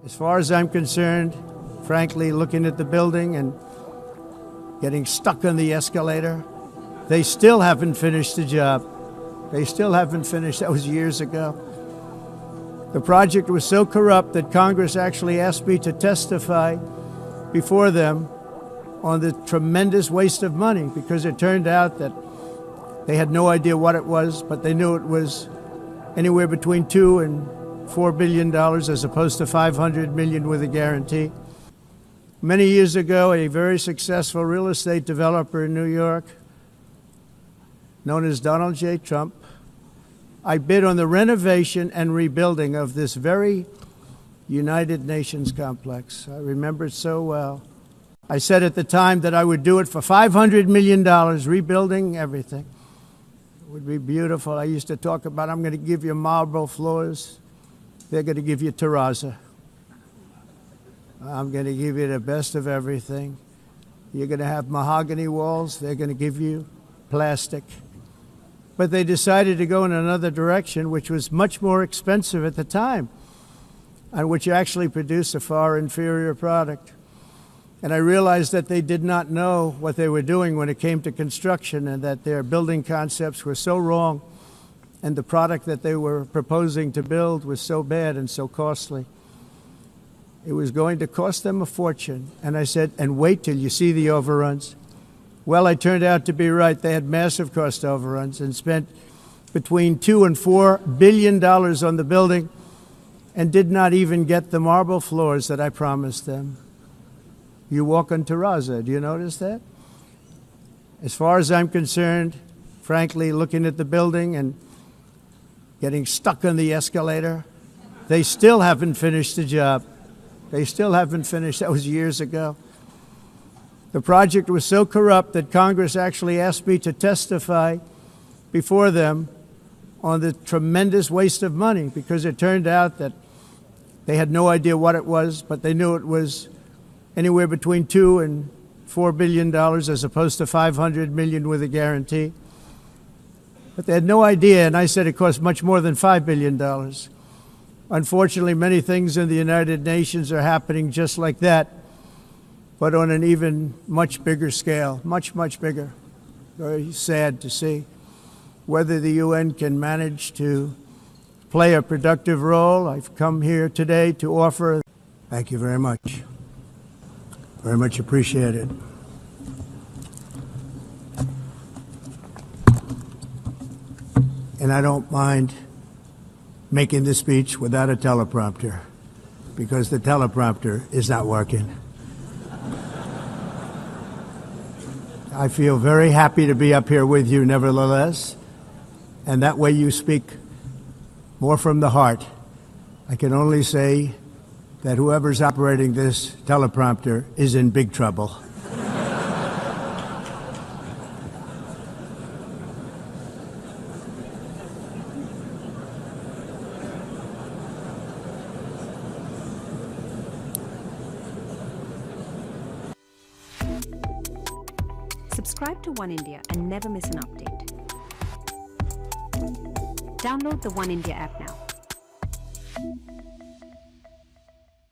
As far as I'm concerned, frankly, looking at the building and getting stuck on the escalator, they still haven't finished the job. They still haven't finished. That was years ago. The project was so corrupt that Congress actually asked me to testify before them on the tremendous waste of money, because it turned out that they had no idea what it was, but they knew it was anywhere between $2 and $4 billion as opposed to $500 million with a guarantee. Many years ago, a very successful real estate developer in New York, known as Donald J. Trump, I bid on the renovation and rebuilding of this very United Nations complex. I remember it so well. I said at the time that I would do it for $500 million, rebuilding everything. It would be beautiful. I used to talk about, I'm going to give you marble floors. They're going to give you terrazzo. I'm going to give you the best of everything. You're going to have mahogany walls. They're going to give you plastic. But they decided to go in another direction, which was much more expensive at the time, and which actually produced a far inferior product. And I realized that they did not know what they were doing when it came to construction, and that their building concepts were so wrong, and the product that they were proposing to build was so bad and so costly. It was going to cost them a fortune. And I said, and wait till you see the overruns. Well, I turned out to be right. They had massive cost overruns and spent between $2 and $4 billion on the building and did not even get the marble floors that I promised them. You walk on terrazzo. Do you notice that? As far as I'm concerned, frankly, looking at the building and getting stuck on the escalator, they still haven't finished the job. They still haven't finished. That was years ago. The project was so corrupt that Congress actually asked me to testify before them on the tremendous waste of money, because it turned out that they had no idea what it was, but they knew it was anywhere between $2 and $4 billion as opposed to $500 million with a guarantee. But they had no idea, and I said it cost much more than $5 billion. Unfortunately, many things in the United Nations are happening just like that, but on an even much bigger scale, much, much bigger. Very sad to see. Whether the UN can manage to play a productive role, I've come here today to offer. Thank you very much. Very much appreciated. And I don't mind making this speech without a teleprompter, because the teleprompter is not working. I feel very happy to be up here with you nevertheless, and that way you speak more from the heart. I can only say that whoever's operating this teleprompter is in big trouble. Subscribe to One India and never miss an update. Download the One India app now.